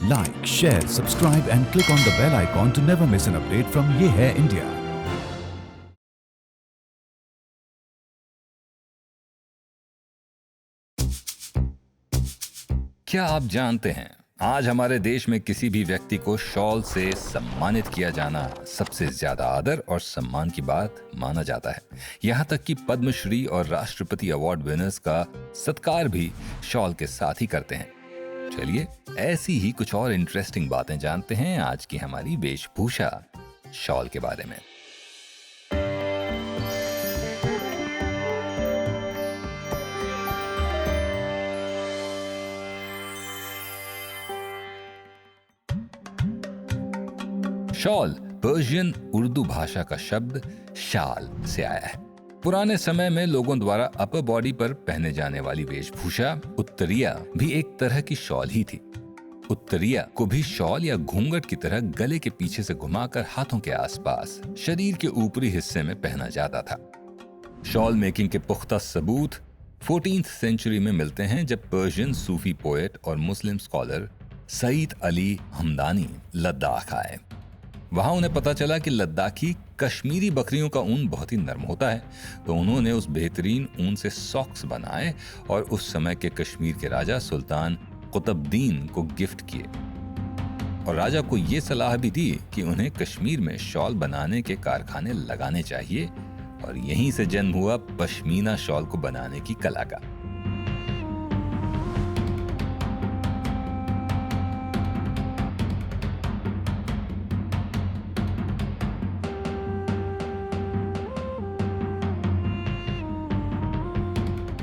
Like, share, subscribe and click on the bell icon to never miss an update from Ye Hai India. क्या आप जानते हैं, आज हमारे देश में किसी भी व्यक्ति को शॉल से सम्मानित किया जाना सबसे ज्यादा आदर और सम्मान की बात माना जाता है। यहाँ तक कि पद्मश्री और राष्ट्रपति अवार्ड विनर्स का सत्कार भी शॉल के साथ ही करते हैं। चलिए ऐसी ही कुछ और इंटरेस्टिंग बातें जानते हैं आज की हमारी वेशभूषा शॉल के बारे में। शॉल पर्शियन उर्दू भाषा का शब्द शाल से आया है। पुराने समय में लोगों द्वारा अपर बॉडी पर पहने जाने वाली वेशभूषा उत्तरिया भी एक तरह की शॉल ही थी। उत्तरिया को भी शॉल या घूंघट की तरह गले के पीछे से घुमाकर हाथों के आसपास शरीर के ऊपरी हिस्से में पहना जाता था। शॉल मेकिंग के पुख्ता सबूत 14th सेंचुरी में मिलते हैं, जब पर्शियन सूफी पोएट और मुस्लिम स्कॉलर सईद अली हमदानी लद्दाख आए। वहां उन्हें पता चला कि लद्दाखी कश्मीरी बकरियों का ऊन बहुत ही नरम होता है, तो उन्होंने उस बेहतरीन ऊन से सॉक्स बनाए और उस समय के कश्मीर के राजा सुल्तान कुतुबुद्दीन को गिफ्ट किए। और राजा को यह सलाह भी दी कि उन्हें कश्मीर में शॉल बनाने के कारखाने लगाने चाहिए, और यहीं से जन्म हुआ पश्मीना शॉल को बनाने की कला का।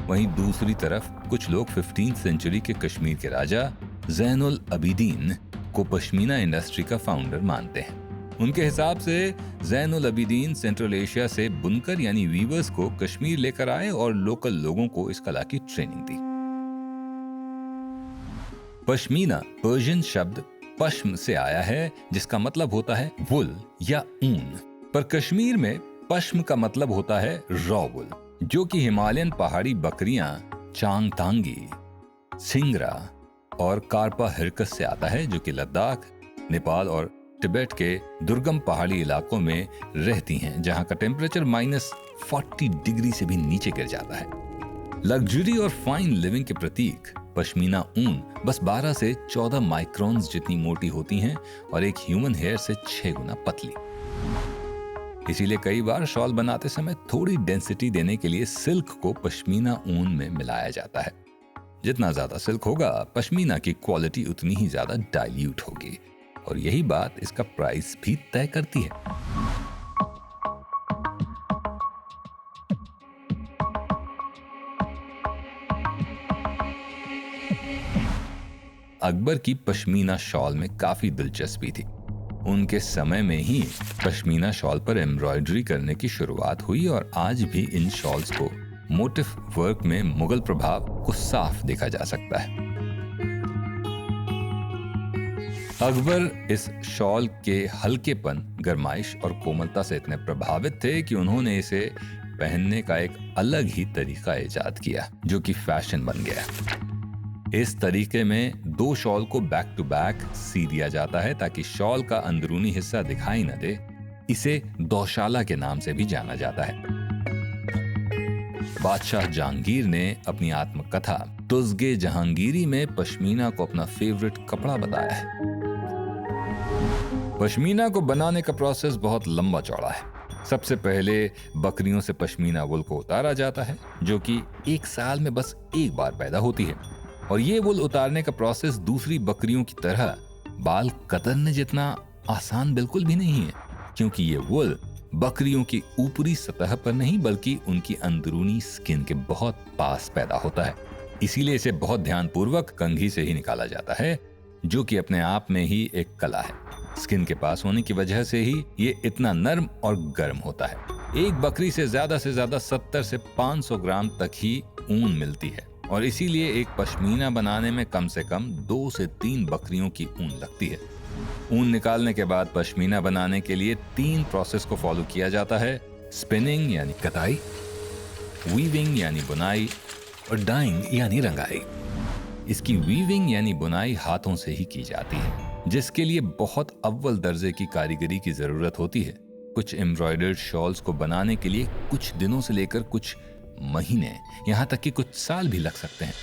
वहीं दूसरी तरफ कुछ लोग 15th सेंचुरी के कश्मीर के राजा ज़ैनुल अबीदीन को पश्मीना इंडस्ट्री का फाउंडर मानते हैं। उनके हिसाब से ज़ैनुल अबीदीन सेंट्रल एशिया से बुनकर यानी वीवर्स को कश्मीर लेकर आए और लोकल लोगों को इस कला की ट्रेनिंग दी। पश्मीना पर्शियन शब्द पश्म से आया है, जिसका मतलब होता है वुल या ऊन, पर कश्मीर में पश्म का मतलब होता है रॉ वुल, जो कि हिमालयन पहाड़ी बकरियां चांगतांगी, सिंगरा और कार्पा हिरकस से आता है, जो कि लद्दाख, नेपाल और तिब्बत के दुर्गम पहाड़ी इलाकों में रहती हैं, जहां का टेम्परेचर -40 डिग्री से भी नीचे गिर जाता है। लग्जरी और फाइन लिविंग के प्रतीक पश्मीना ऊन बस 12 से 14 माइक्रोन्स जितनी मोटी होती हैं और एक ह्यूमन हेयर से 6 गुना पतली। इसीलिए कई बार शॉल बनाते समय थोड़ी डेंसिटी देने के लिए सिल्क को पश्मीना ऊन में मिलाया जाता है। जितना ज्यादा सिल्क होगा, पश्मीना की क्वालिटी उतनी ही ज्यादा डाइल्यूट होगी, और यही बात इसका प्राइस भी तय करती है। अकबर की पश्मीना शॉल में काफी दिलचस्पी थी। उनके समय में ही पश्मीना शॉल पर एम्ब्रॉयडरी करने की शुरुआत हुई, और आज भी इन शॉल्स को मोटिफ वर्क में मुगल प्रभाव को साफ देखा जा सकता है। अकबर इस शॉल के हल्केपन, गरमाइश और कोमलता से इतने प्रभावित थे कि उन्होंने इसे पहनने का एक अलग ही तरीका इजाद किया, जो कि फैशन बन गया। इस तरीके में 2 शॉल को बैक टू बैक सी दिया जाता है ताकि शॉल का अंदरूनी हिस्सा दिखाई न दे। इसे दोशाला के नाम से भी जाना जाता है। बादशाह जहांगीर ने अपनी आत्मकथा तुज़्गे जहांगीरी में पश्मीना को अपना फेवरेट कपड़ा बताया है। पश्मीना को बनाने का प्रोसेस बहुत लंबा चौड़ा है। सबसे पहले बकरियों से पश्मीना वुल को उतारा जाता है, जो कि एक साल में बस एक बार पैदा होती है। और ये वुल उतारने का प्रोसेस दूसरी बकरियों की तरह बाल कतरने जितना आसान बिल्कुल भी नहीं है, क्योंकि ये वुल बकरियों की ऊपरी सतह पर नहीं बल्कि उनकी अंदरूनी स्किन के बहुत पास पैदा होता है। इसीलिए इसे बहुत ध्यानपूर्वक कंघी से ही निकाला जाता है, जो कि अपने आप में ही एक कला है। स्किन के पास होने की वजह से ही ये इतना नर्म और गर्म होता है। एक बकरी से ज्यादा 70 से 500 ग्राम तक ही ऊन मिलती है, और इसीलिए एक पश्मीना बनाने में कम से कम 2 से 3 बकरियों की ऊन लगती है। ऊन निकालने के बाद पश्मीना बनाने के लिए 3 प्रोसेस को फॉलो किया जाता है: स्पिनिंग यानी कताई, वीविंग यानी बुनाई, और डाइंग यानी रंगाई। इसकी वीविंग यानी बुनाई हाथों से ही की जाती है, जिसके लिए बहुत अव्वल दर्जे की कारीगरी की जरूरत होती है। कुछ एम्ब्रॉयडर्ड शॉल्स को बनाने के लिए कुछ दिनों से लेकर कुछ महीने, यहाँ तक कि कुछ साल भी लग सकते हैं।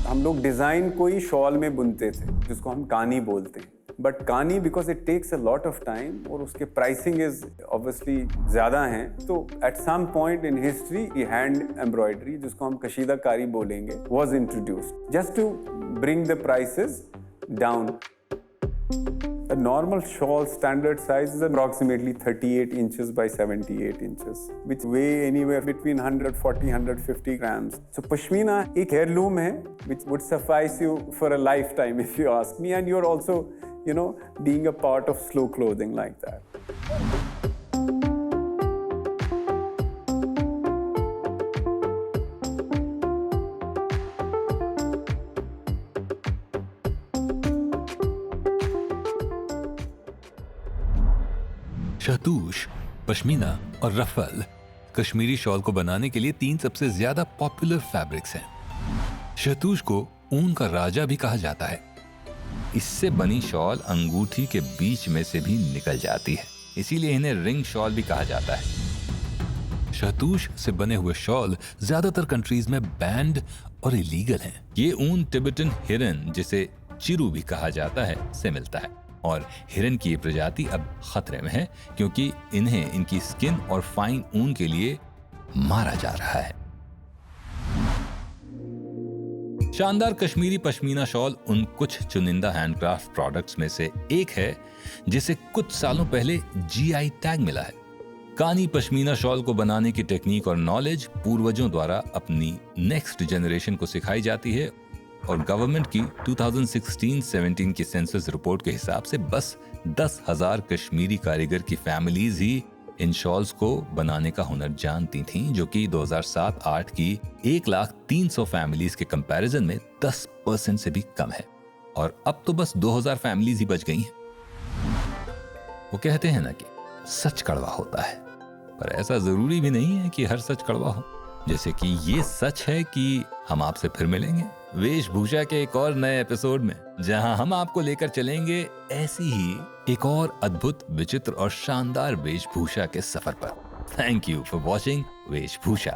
हम लोग डिजाइन को ही शॉल में बुनते थे, जिसको हम कानी बोलते हैं। बट कानी because it takes a lot of time और उसके प्राइसिंग इज ऑब्वियसली ज्यादा हैं, तो at some point in history ये हैंड एम्ब्रॉयडरी, जिसको हम कशीदाकारी बोलेंगे, was introduced just to bring the prices down. A normal shawl standard size is approximately 38 inches by 78 inches, which weigh anywhere between 140-150 grams. So Pashmina एक heirloom है, which would suffice you for a lifetime if you ask me, and you're also, being a part of slow clothing like that. शहतूश, पश्मीना और रफल Kashmiri shawl को बनाने के लिए 3 सबसे ज्यादा popular fabrics हैं। शहतूश को ऊन का राजा भी कहा जाता है। इससे बनी शॉल अंगूठी के बीच में से भी निकल जाती है, इसीलिए इन्हें रिंग शॉल भी कहा जाता है। शहतूश से बने हुए शॉल ज्यादातर कंट्रीज में बैंड और इलीगल हैं। ये ऊन तिब्बतन हिरन, जिसे चिरू भी कहा जाता है, से मिलता है और हिरन की ये प्रजाति अब खतरे में है क्योंकि इन्हें इनकी स्किन और फाइन ऊन के लिए मारा जा रहा है। शानदार कश्मीरी पश्मीना शॉल उन कुछ चुनिंदा हैंडक्राफ्ट प्रोडक्ट्स में से एक है जिसे कुछ सालों पहले जीआई टैग मिला है। कानी पश्मीना शॉल को बनाने की टेक्निक और नॉलेज पूर्वजों द्वारा अपनी नेक्स्ट जनरेशन को सिखाई जाती है और गवर्नमेंट की 2016-17 की सेंसस रिपोर्ट के हिसाब से बस 10,000 कश्मीरी कारीगर की फैमिलीज ही इन शॉल्स को बनाने का हुनर जानती थीं, जो कि 2007-8 की 1,03,000 फैमिलीज के कंपैरिजन में 10% से भी कम है। और अब तो बस 2,000 फैमिलीज ही बच गई हैं। वो कहते हैं ना कि सच कड़वा होता है, पर ऐसा जरूरी भी नहीं है कि हर सच कड़वा हो। जैसे कि ये सच है कि हम आपसे फिर मिलेंगे वेशभूषा के एक और नए एपिसोड में, जहां हम आपको लेकर चलेंगे ऐसी ही एक और अद्भुत, विचित्र और शानदार वेशभूषा के सफर पर। थैंक यू फॉर वॉचिंग वेशभूषा।